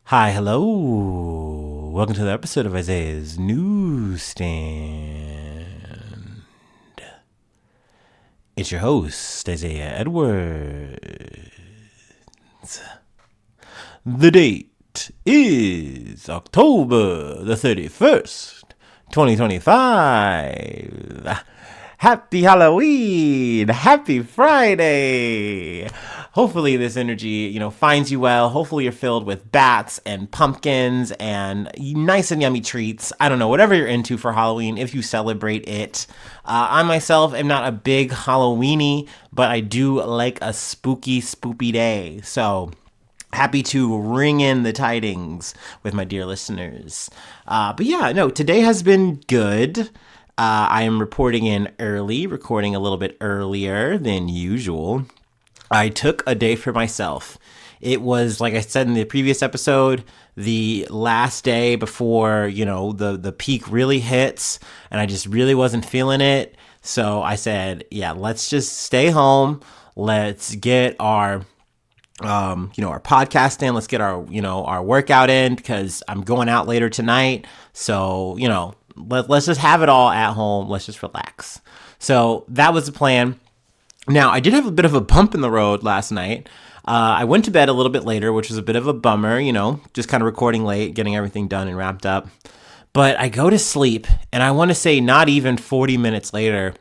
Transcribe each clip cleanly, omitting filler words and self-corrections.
Hi, hello. Welcome to the episode of Isaiah's Newsstand. It's your host, Isaiah Edwards. The date is October the 31st, 2025. Happy Halloween! Happy Friday! Hopefully this energy, finds you well. Hopefully you're filled with bats and pumpkins and nice and yummy treats. I don't know, whatever you're into for Halloween, if you celebrate it. I myself am not a big Halloweeny, but I do like a spooky, spoopy day. So happy to ring in the tidings with my dear listeners. But yeah, no, today has been good. I am reporting in early, recording a little bit earlier than usual. I took a day for myself. It was, like I said in the previous episode, the last day before, the peak really hits, and I just really wasn't feeling it. So I said, yeah, let's just stay home. Let's get our our podcast in. Let's get our workout in because I'm going out later tonight. So, let's just have it all at home. Let's just relax. So that was the plan. Now, I did have a bit of a bump in the road last night. I went to bed a little bit later, which was a bit of a bummer, just kind of recording late, getting everything done and wrapped up. But I go to sleep, and I want to say not even 40 minutes later,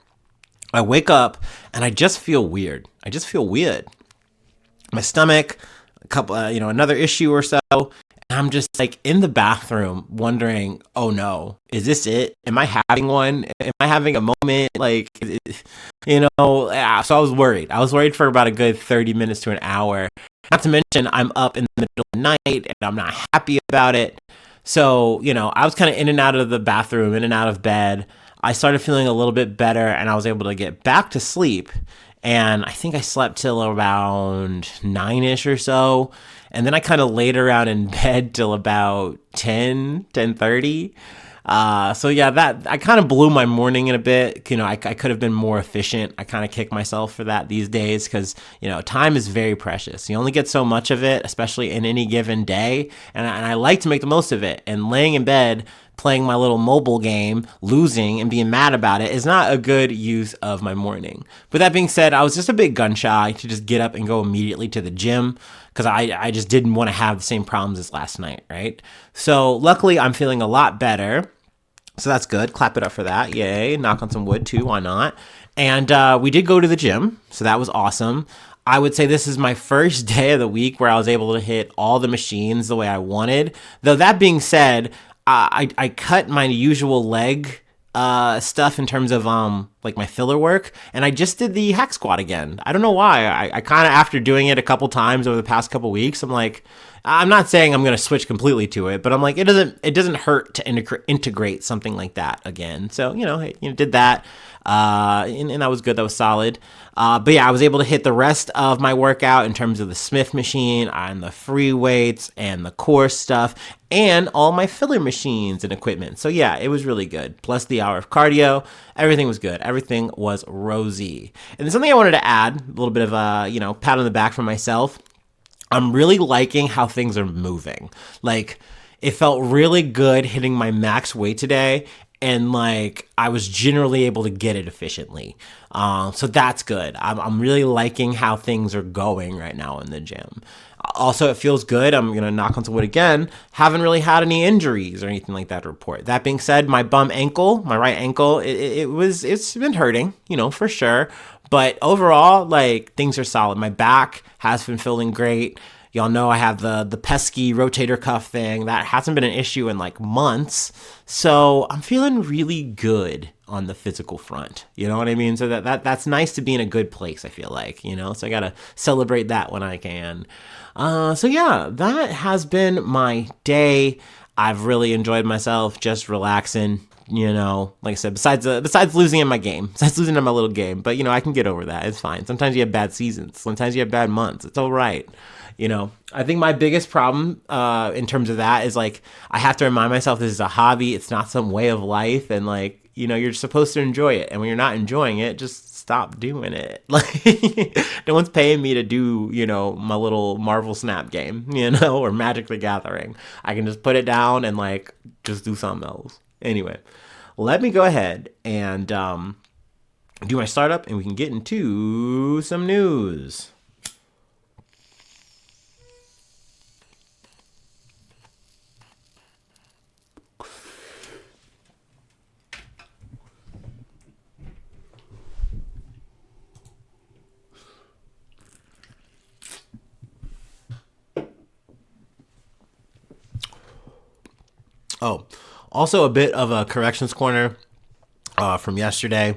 I wake up, and I just feel weird. My stomach, a couple, another issue or so. And I'm just like in the bathroom wondering, oh no, is this it? Am I having one? Am I having a moment? Yeah, so I was worried. I was worried for about a good 30 minutes to an hour. Not to mention I'm up in the middle of the night and I'm not happy about it. So, I was kind of in and out of the bathroom, in and out of bed. I started feeling a little bit better and I was able to get back to sleep. And I think I slept till around 9ish or so. And then I kind of laid around in bed till about 10:30. So yeah, that I kind of blew my morning in a bit. I could have been more efficient. I kind of kick myself for that these days because, time is very precious. You only get so much of it, especially in any given day. And I like to make the most of it. And laying in bed, playing my little mobile game, losing and being mad about it is not a good use of my morning. But that being said, I was just a bit gun shy to just get up and go immediately to the gym because I just didn't want to have the same problems as last night, right? So luckily I'm feeling a lot better. So that's good. Clap it up for that. Yay. Knock on some wood too. Why not? And we did go to the gym. So that was awesome. I would say this is my first day of the week where I was able to hit all the machines the way I wanted. Though that being said, I cut my usual leg stuff in terms of like my filler work, and I just did the hack squat again. I don't know why. I kind of, after doing it a couple times over the past couple weeks, I'm like, I'm not saying I'm gonna switch completely to it, but I'm like, it doesn't hurt to integrate something like that again. So did that. And that was good. That was solid. But yeah, I was able to hit the rest of my workout in terms of the Smith machine and the free weights and the core stuff and all my filler machines and equipment. So yeah, it was really good. Plus the hour of cardio, everything was good. Everything was rosy. And then something I wanted to add, a little bit of a, pat on the back for myself. I'm really liking how things are moving. Like, it felt really good hitting my max weight today, and like I was generally able to get it efficiently. So that's good. I'm really liking how things are going right now in the gym. Also, it feels good. I'm going to knock on some wood again. Haven't really had any injuries or anything like that to report. That being said, my bum ankle, my right ankle, it's been hurting, for sure. But overall, like, things are solid. My back has been feeling great. Y'all know I have the pesky rotator cuff thing. That hasn't been an issue in like months. So I'm feeling really good on the physical front. You know what I mean? So that's nice to be in a good place, I feel like, so I got to celebrate that when I can. So yeah, that has been my day. I've really enjoyed myself, just relaxing. Like I said, besides losing in my game, besides losing in my little game, but I can get over that. It's fine. Sometimes you have bad seasons. Sometimes you have bad months. It's all right. I think my biggest problem in terms of that is like, I have to remind myself this is a hobby. It's not some way of life. And like, you're supposed to enjoy it. And when you're not enjoying it, just stop doing it. Like, no one's paying me to do, my little Marvel Snap game, or Magic the Gathering. I can just put it down and, like, just do something else. Anyway, let me go ahead and do my startup, and we can get into some news. Oh, also a bit of a corrections corner from yesterday.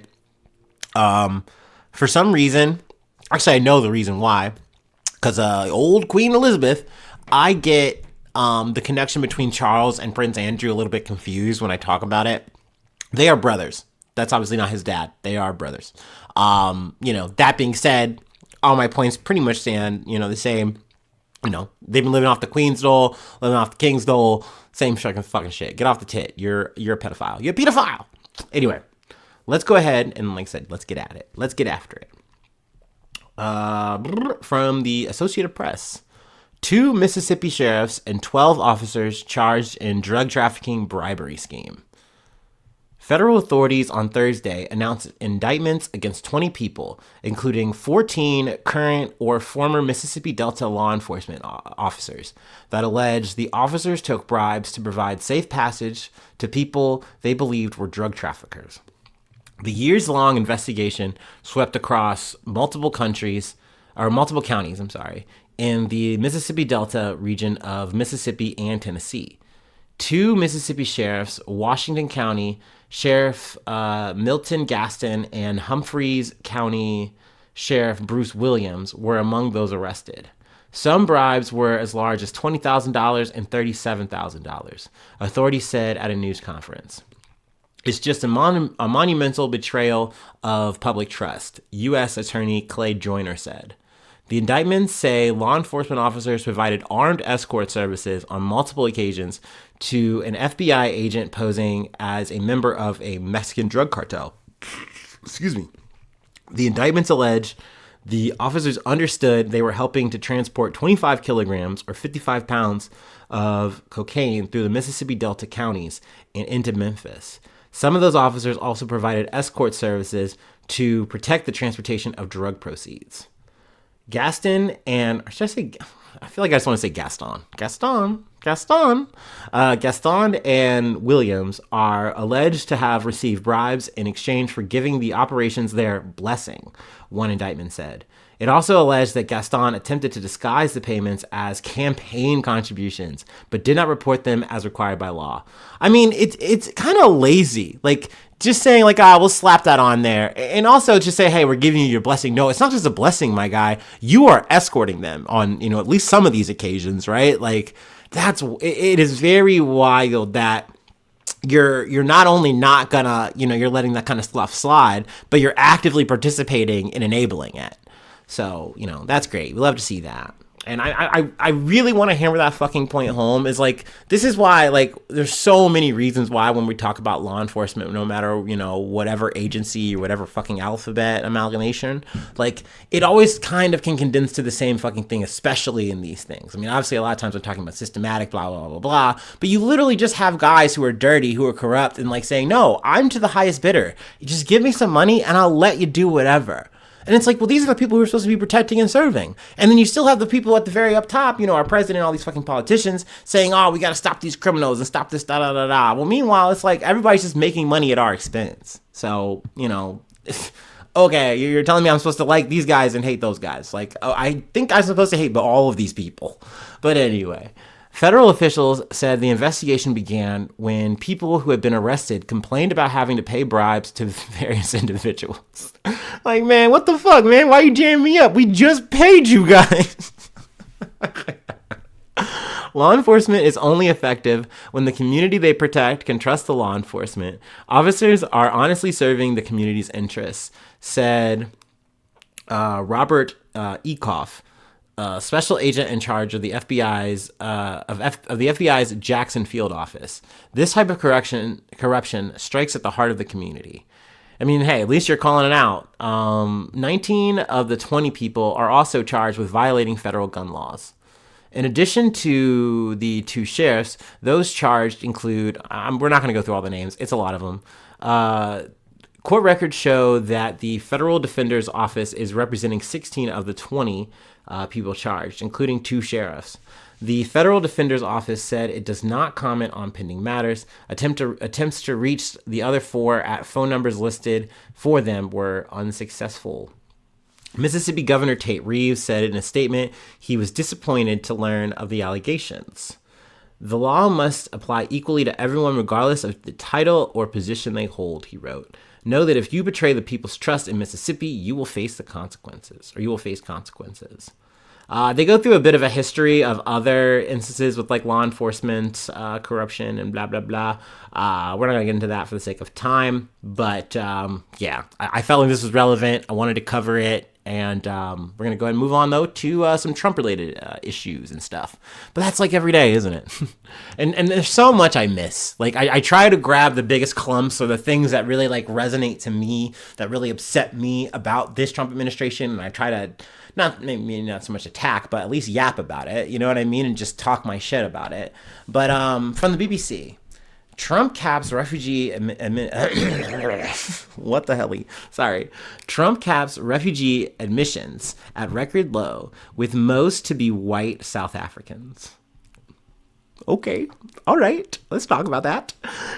For some reason, actually I know the reason why, because old Queen Elizabeth, I get the connection between Charles and Prince Andrew a little bit confused when I talk about it. They are brothers. That's obviously not his dad. They are brothers. That being said, all my points pretty much stand, the same. They've been living off the Queen's dole, living off the King's dole, same fucking shit. Get off the tit. You're a pedophile. You're a pedophile. Anyway, let's go ahead and, like I said, let's get at it. Let's get after it. From the Associated Press, 2 Mississippi sheriffs and 12 officers charged in drug trafficking bribery scheme. Federal authorities on Thursday announced indictments against 20 people, including 14 current or former Mississippi Delta law enforcement officers, that alleged the officers took bribes to provide safe passage to people they believed were drug traffickers. The years-long investigation swept across multiple counties, in the Mississippi Delta region of Mississippi and Tennessee. 2 Mississippi sheriffs, Washington County Sheriff Milton Gaston and Humphreys County Sheriff Bruce Williams, were among those arrested. Some bribes were as large as $20,000 and $37,000, authorities said at a news conference. It's just a monumental betrayal of public trust, U.S. Attorney Clay Joyner said. The indictments say law enforcement officers provided armed escort services on multiple occasions to an FBI agent posing as a member of a Mexican drug cartel. Excuse me. The indictments allege the officers understood they were helping to transport 25 kilograms or 55 pounds of cocaine through the Mississippi Delta counties and into Memphis. Some of those officers also provided escort services to protect the transportation of drug proceeds. Gaston and, or should I say, I feel like I just want to say Gaston. Gaston and Williams are alleged to have received bribes in exchange for giving the operations their blessing, one indictment said. It also alleged that Gaston attempted to disguise the payments as campaign contributions, but did not report them as required by law. I mean, it's kind of lazy. Like, just saying, like, we'll slap that on there. And also just say, hey, we're giving you your blessing. No, it's not just a blessing, my guy. You are escorting them on, at least some of these occasions, right? Like, it is very wild that you're not only not gonna, you're letting that kind of stuff slide, but you're actively participating in enabling it. So, that's great. We love to see that. And I really want to hammer that fucking point home, is like, this is why, like, there's so many reasons why when we talk about law enforcement, no matter, whatever agency or whatever fucking alphabet amalgamation, like, it always kind of can condense to the same fucking thing, especially in these things. I mean, obviously a lot of times we're talking about systematic, blah, blah, blah, blah, but you literally just have guys who are dirty, who are corrupt, and like saying, no, I'm to the highest bidder. You just give me some money and I'll let you do whatever. And it's like, well, these are the people who are supposed to be protecting and serving. And then you still have the people at the very up top, our president, all these fucking politicians saying, oh, we got to stop these criminals and stop this, da, da, da, da. Well, meanwhile, it's like everybody's just making money at our expense. So, okay, you're telling me I'm supposed to like these guys and hate those guys. Like, I think I'm supposed to hate all of these people. But anyway, federal officials said the investigation began when people who had been arrested complained about having to pay bribes to various individuals. Like, man, what the fuck, man? Why you jamming me up? We just paid you guys. Law enforcement is only effective when the community they protect can trust the law enforcement. Officers are honestly serving the community's interests, said Robert Ecoff, special agent in charge of the FBI's of the FBI's Jackson Field office. This type of corruption strikes at the heart of the community. I mean, hey, at least you're calling it out. 19 of the 20 people are also charged with violating federal gun laws. In addition to the two sheriffs, those charged include, we're not going to go through all the names, it's a lot of them. Court records show that the Federal Defender's Office is representing 16 of the 20 people charged, including two sheriffs. The Federal Defender's Office said it does not comment on pending matters. Attempts to reach the other four at phone numbers listed for them were unsuccessful. Mississippi Governor Tate Reeves said in a statement he was disappointed to learn of the allegations. The law must apply equally to everyone regardless of the title or position they hold, he wrote. Know that if you betray the people's trust in Mississippi, you will face the consequences, or you will face consequences. They go through a bit of a history of other instances with like law enforcement corruption and blah, blah, blah. We're not going to get into that for the sake of time. But yeah, I felt like this was relevant. I wanted to cover it. And we're going to go ahead and move on, though, to some Trump-related issues and stuff. But that's like every day, isn't it? and there's so much I miss. Like, I try to grab the biggest clumps or the things that really, like, resonate to me, that really upset me about this Trump administration. And I try to, maybe not so much attack, but at least yap about it. You know what I mean? And just talk my shit about it. But from the BBC. Trump caps refugee what the hell? Sorry. Trump caps refugee admissions at record low, with most to be white South Africans. Okay. All right. Let's talk about that.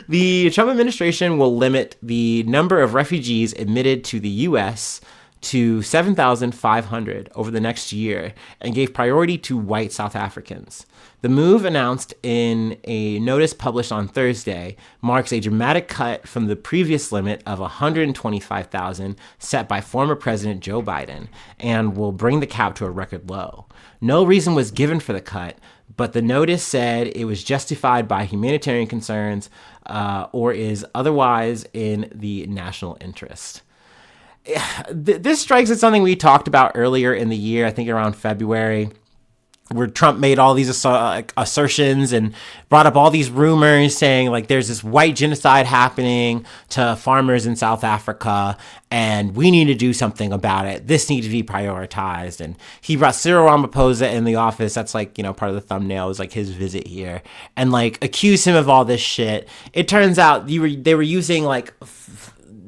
The Trump administration will limit the number of refugees admitted to the U.S. to 7,500 over the next year and gave priority to white South Africans. The move, announced in a notice published on Thursday, marks a dramatic cut from the previous limit of 125,000 set by former President Joe Biden and will bring the cap to a record low. No reason was given for the cut, but the notice said it was justified by humanitarian concerns or is otherwise in the national interest. This strikes at something we talked about earlier in the year, I think around February, where Trump made all these assertions and brought up all these rumors saying like there's this white genocide happening to farmers in South Africa and we need to do something about it. This needs to be prioritized. And he brought Cyril Ramaphosa in the office. That's like, you know, part of the thumbnail is like his visit here, and like accuse him of all this shit. It turns out they were using like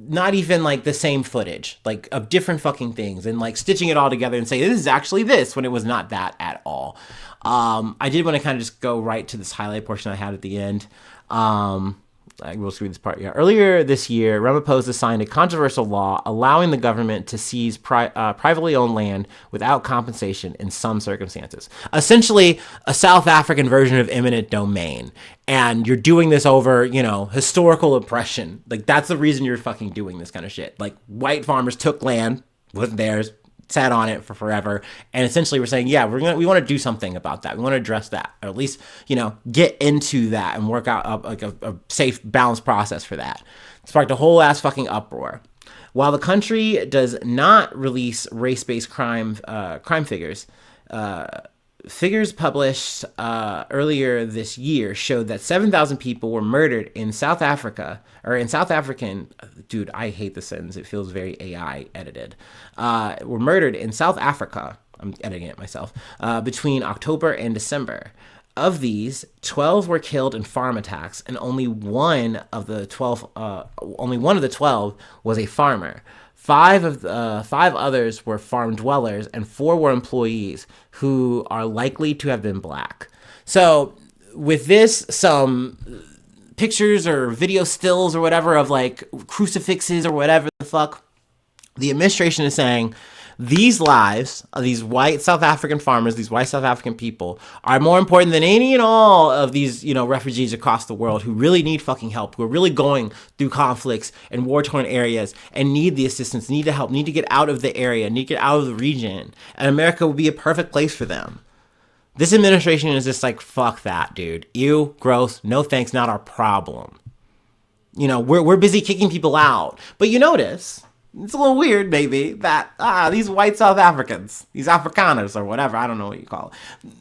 not even like the same footage, like of different fucking things, and like stitching it all together and say this is actually this when it was not that at all. I did want to kind of just go right to this highlight portion I had at the end. I will read this part. Yeah. Earlier this year, Ramaphosa signed a controversial law allowing the government to seize privately owned land without compensation in some circumstances. Essentially, a South African version of eminent domain. And you're doing this over, you know, historical oppression. Like, that's the reason you're fucking doing this kind of shit. Like, white farmers took land, wasn't theirs, sat on it for forever, and essentially we're saying, yeah, we want to do something about that. We want to address that, or at least, you know, get into that and work out a safe, balanced process for that. It sparked a whole ass fucking uproar. While the country does not release race-based crime figures, figures published earlier this year showed that 7,000 people were murdered in South Africa, or in South African, dude, I hate this sentence. It feels very AI edited. Were murdered in South Africa, I'm editing it myself, between October and December. Of these, 12 were killed in farm attacks, and only one of the 12 was a farmer. Five others were farm dwellers, and 4 were employees who are likely to have been black. So with this, some pictures or video stills or whatever of like crucifixes or whatever the fuck, the administration is saying these lives of these white South African farmers, these white South African people, are more important than any and all of these, you know, refugees across the world who really need fucking help, who are really going through conflicts and war-torn areas and need the assistance, need the help, need to get out of the area, need to get out of the region. And America would be a perfect place for them. This administration is just like, fuck that, dude. Ew, gross, no thanks, not our problem. You know, we're busy kicking people out. But you notice, it's a little weird, maybe, that these white South Africans, these Afrikaners or whatever, I don't know what you call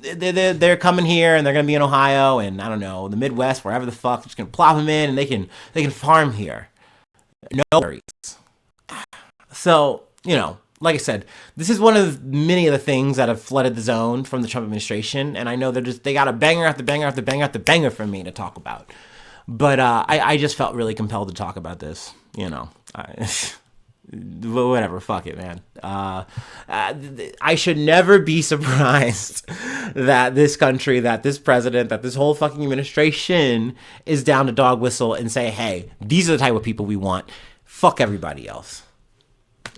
it, they're coming here and they're going to be in Ohio and, I don't know, the Midwest, wherever the fuck, just going to plop them in and they can farm here. No worries. So, like I said, this is one of many of the things that have flooded the zone from the Trump administration, and I know they got a banger after banger after banger after banger from me to talk about. But I just felt really compelled to talk about this. Whatever, fuck it, man. I should never be surprised that this country, that this president, that this whole fucking administration is down to dog whistle and say, hey, these are the type of people we want. Fuck everybody else.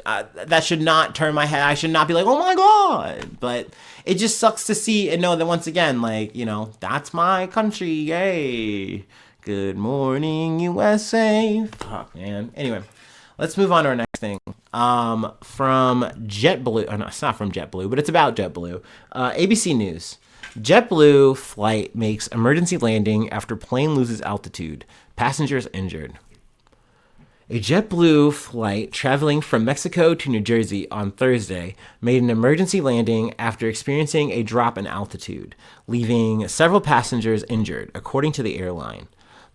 That should not turn my head. I should not be like, oh my God. But it just sucks to see and know that once again, that's my country. Yay. Good morning, USA. Fuck, man. Anyway, let's move on to our next thing. From JetBlue. Oh, no, it's not from JetBlue, but it's about JetBlue. ABC News. JetBlue flight makes emergency landing after plane loses altitude. Passengers injured. A JetBlue flight traveling from Mexico to New Jersey on Thursday made an emergency landing after experiencing a drop in altitude, leaving several passengers injured, according to the airline.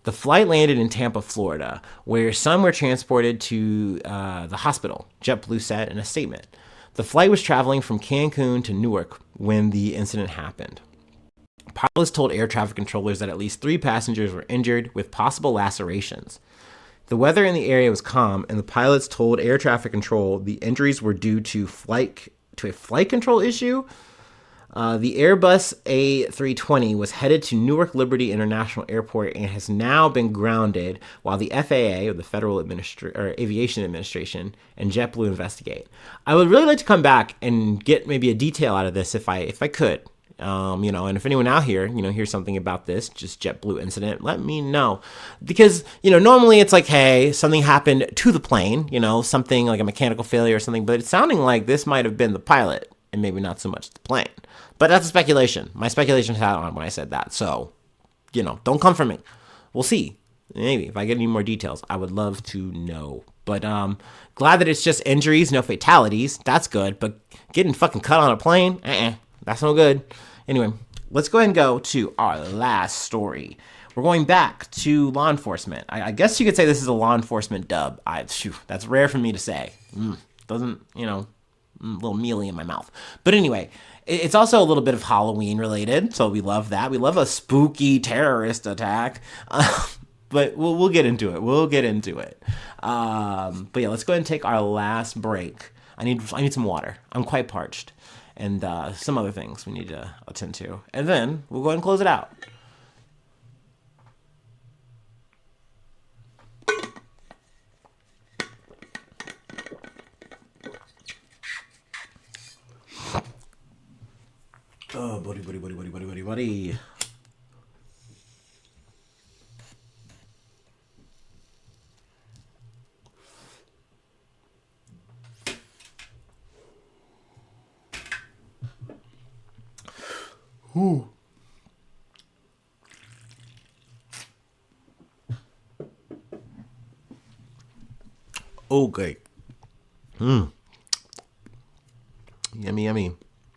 The flight landed in Tampa, Florida, where some were transported to the hospital, JetBlue said in a statement. The flight was traveling from Cancun to Newark when the incident happened. Pilots told air traffic controllers that at least 3 passengers were injured with possible lacerations. The weather in the area was calm, and the pilots told air traffic control the injuries were due to a flight control issue. The Airbus A320 was headed to Newark Liberty International Airport and has now been grounded while the FAA, or the Federal Aviation Administration, and JetBlue investigate. I would really like to come back and get maybe a detail out of this if I could. And if anyone out here, hears something about this, just JetBlue incident, let me know. Because, normally it's like, hey, something happened to the plane, something like a mechanical failure or something, but it's sounding like this might have been the pilot and maybe not so much the plane. But that's a speculation. My speculation had on when I said that. So, don't come for me. We'll see. Maybe if I get any more details, I would love to know. But glad that it's just injuries, no fatalities. That's good. But getting fucking cut on a plane, that's no good. Anyway, let's go ahead and go to our last story. We're going back to law enforcement. I guess you could say this is a law enforcement dub. That's rare for me to say. Doesn't, a little mealy in my mouth. But anyway, it's also a little bit of Halloween related, so we love that. We love a spooky terrorist attack. But we'll get into it. But yeah, let's go ahead and take our last break. I need some water. I'm quite parched. And some other things we need to attend to. And then we'll go ahead and close it out. Oh, buddy. Ooh. Okay. Yummy.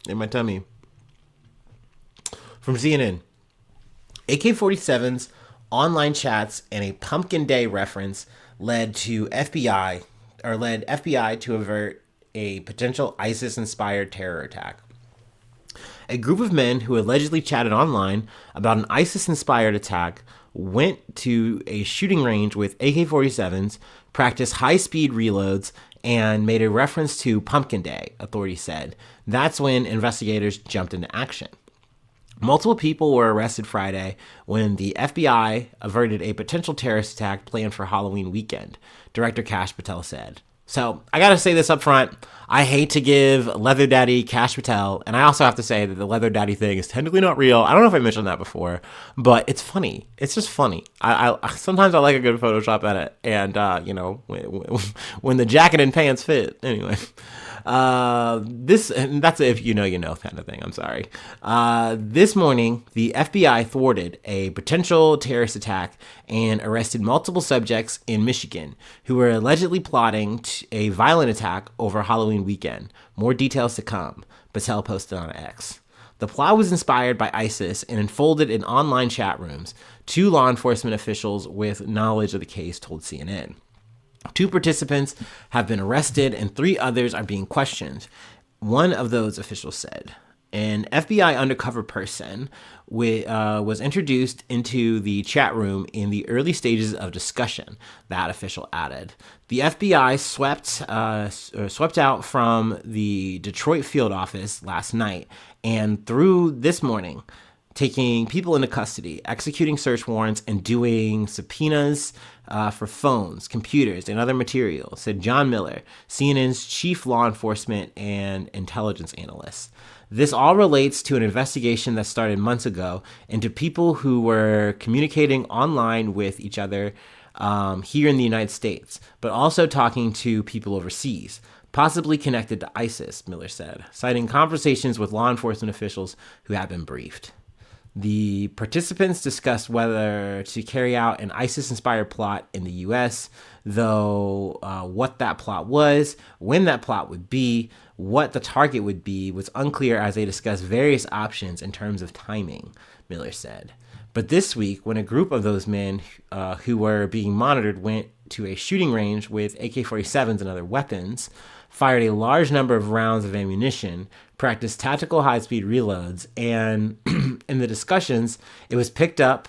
In my tummy. From CNN. AK-47s, online chats, and a Pumpkin Day reference led FBI to avert a potential ISIS-inspired terror attack. A group of men who allegedly chatted online about an ISIS-inspired attack went to a shooting range with AK-47s, practiced high-speed reloads, and made a reference to Pumpkin Day, authorities said. That's when investigators jumped into action. Multiple people were arrested Friday when the FBI averted a potential terrorist attack planned for Halloween weekend, Director Kash Patel said. So I gotta say this up front. I hate to give Leather Daddy Kash Patel, and I also have to say that the Leather Daddy thing is technically not real. I don't know if I mentioned that before, but it's funny. It's just funny. I sometimes I like a good Photoshop edit, and when the jacket and pants fit. Anyway. That's a if you know kind of thing. I'm sorry. This morning, the FBI thwarted a potential terrorist attack and arrested multiple subjects in Michigan who were allegedly plotting a violent attack over Halloween weekend. More details to come, Patel posted on X. The plot was inspired by ISIS and unfolded in online chat rooms, 2 law enforcement officials with knowledge of the case told CNN. 2 participants have been arrested and 3 others are being questioned. One of those officials said. An FBI undercover person was introduced into the chat room in the early stages of discussion, that official added. The FBI swept out from the Detroit field office last night and through this morning, taking people into custody, executing search warrants, and doing subpoenas for phones, computers, and other materials, said John Miller, CNN's chief law enforcement and intelligence analyst. This all relates to an investigation that started months ago into people who were communicating online with each other here in the United States, but also talking to people overseas, possibly connected to ISIS, Miller said, citing conversations with law enforcement officials who had been briefed. The participants discussed whether to carry out an ISIS-inspired plot in the U.S., though what that plot was, when that plot would be, what the target would be was unclear as they discussed various options in terms of timing, Miller said. But this week, when a group of those men who were being monitored went to a shooting range with AK-47s and other weapons, fired a large number of rounds of ammunition, practiced tactical high-speed reloads, and in the discussions, it was picked up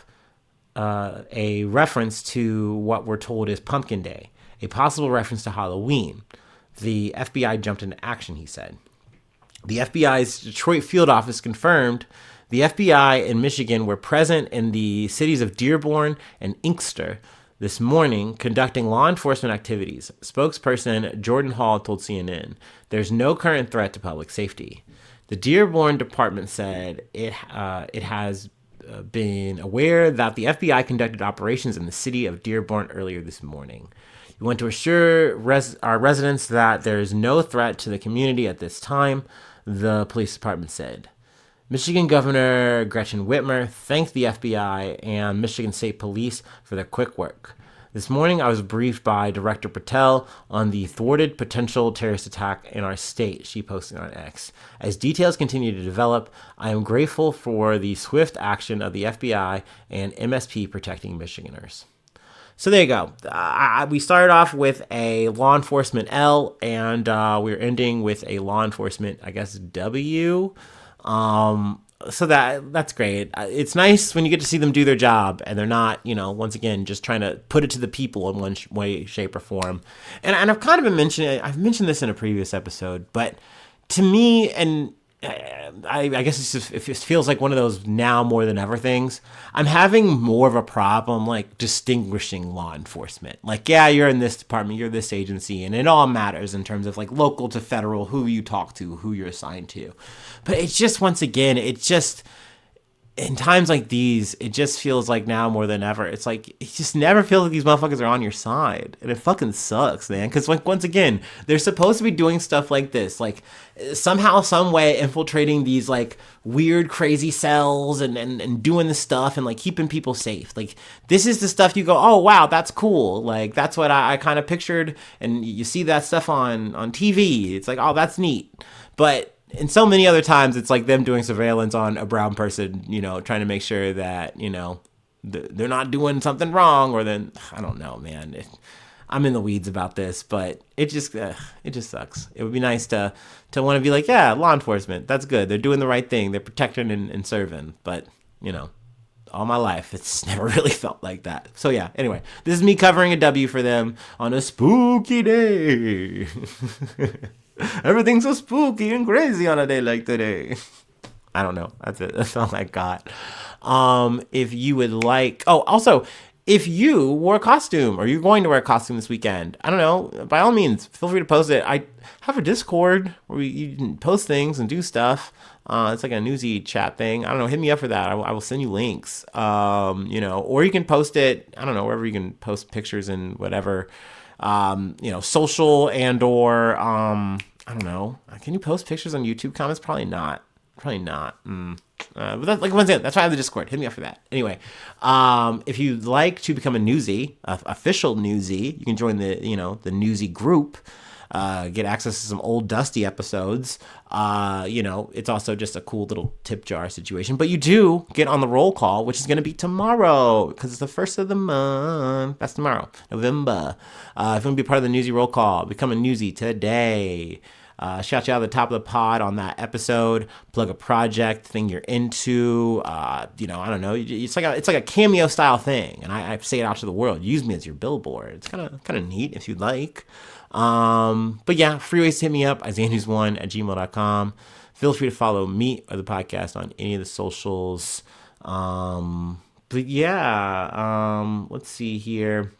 a reference to what we're told is Pumpkin Day, a possible reference to Halloween. The FBI jumped into action, he said. The FBI's Detroit field office confirmed the FBI in Michigan were present in the cities of Dearborn and Inkster this morning conducting law enforcement activities. Spokesperson Jordan Hall told CNN, "There's no current threat to public safety." The Dearborn Department said it has been aware that the FBI conducted operations in the city of Dearborn earlier this morning. We want to assure our residents that there is no threat to the community at this time, the police department said. Michigan Governor Gretchen Whitmer thanked the FBI and Michigan State Police for their quick work. This morning, I was briefed by Director Patel on the thwarted potential terrorist attack in our state, she posted on X. As details continue to develop, I am grateful for the swift action of the FBI and MSP protecting Michiganders. So there you go. We started off with a law enforcement L, and we're ending with a law enforcement, I guess, W. So that's great. It's nice when you get to see them do their job and they're not, once again, just trying to put it to the people in one way, shape, or form. And I've kind of been I've mentioned this in a previous episode, but to me, and I guess it feels like one of those now more than ever things. I'm having more of a problem like distinguishing law enforcement. Like, yeah, you're in this department, you're this agency, and it all matters in terms of like local to federal, who you talk to, who you're assigned to. But it's just, once again, in times like these, it just feels like now more than ever, it's like, it just never feels like these motherfuckers are on your side. And it fucking sucks, man. Because, like, once again, they're supposed to be doing stuff like this. Like, somehow, some way infiltrating these, like, weird, crazy cells and doing this stuff and, like, keeping people safe. Like, this is the stuff you go, oh, wow, that's cool. Like, that's what I kind of pictured. And you see that stuff on TV. It's like, oh, that's neat. But and so many other times, it's like them doing surveillance on a brown person, trying to make sure that, they're not doing something wrong, or then, I don't know, man. I'm in the weeds about this, but it just sucks. It would be nice to want to be like, yeah, law enforcement, that's good. They're doing the right thing. They're protecting and serving. But, all my life, it's never really felt like that. So yeah, anyway, this is me covering a W for them on a spooky day. Everything's so spooky and crazy on a day like today. I don't know. That's it. That's all I got. If you would like... Oh, also, if you wore a costume or you're going to wear a costume this weekend, I don't know, by all means, feel free to post it. I have a Discord where you can post things and do stuff. It's like a newsy chat thing. I don't know. Hit me up for that. I will send you links. Or you can post it, I don't know, wherever you can post pictures and whatever. Social and/or I don't know. Can you post pictures on YouTube comments? Probably not. But that's like, once again, that's why I have the Discord. Hit me up for that. Anyway, if you'd like to become a newsie, official newsie, you can join the Newsy group. get access to some old dusty episodes. It's also just a cool little tip jar situation. But you do get on the roll call, which is going to be tomorrow because it's the first of the month. That's tomorrow, November. If you want to be part of the Newsy roll call, become a Newsy today. Shout you out at the top of the pod on that episode. Plug a project thing you're into. I don't know. It's like a cameo style thing, and I say it out to the world. Use me as your billboard. It's kind of neat if you'd like. But yeah, free ways to hit me up. IsaiahNews1@gmail.com. Feel free to follow me or the podcast on any of the socials. But yeah, let's see here.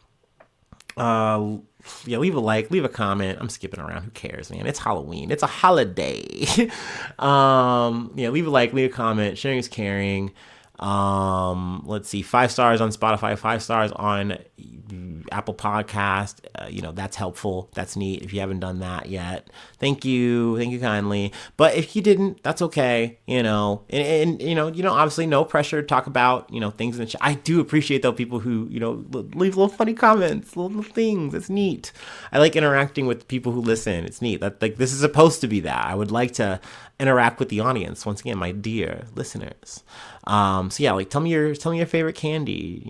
Leave a like, leave a comment. I'm skipping around. Who cares, man? It's Halloween. It's a holiday. Leave a like, leave a comment. Sharing is caring. Let's see, 5 stars on Spotify, 5 stars on Apple Podcast. That's helpful. That's neat. If you haven't done that yet, thank you kindly. But if you didn't, that's okay. And obviously no pressure to talk about, things in the I do appreciate though people who, leave little funny comments, little things. It's neat. I like interacting with people who listen. It's neat. That this is supposed to be that. I would like to interact with the audience once again, my dear listeners. Tell me your favorite candy,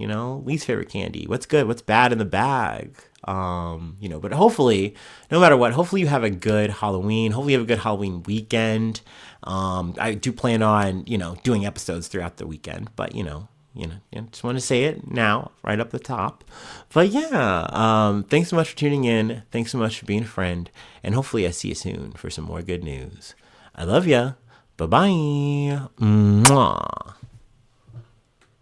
least favorite candy, what's good, what's bad in the bag. But hopefully, no matter what, hopefully you have a good Halloween. Hopefully you have a good Halloween weekend. I do plan on, doing episodes throughout the weekend, but just want to say it now, right up the top. But yeah, thanks so much for tuning in. Thanks so much for being a friend. And hopefully I see you soon for some more good news. I love ya. Bye-bye. Mwah.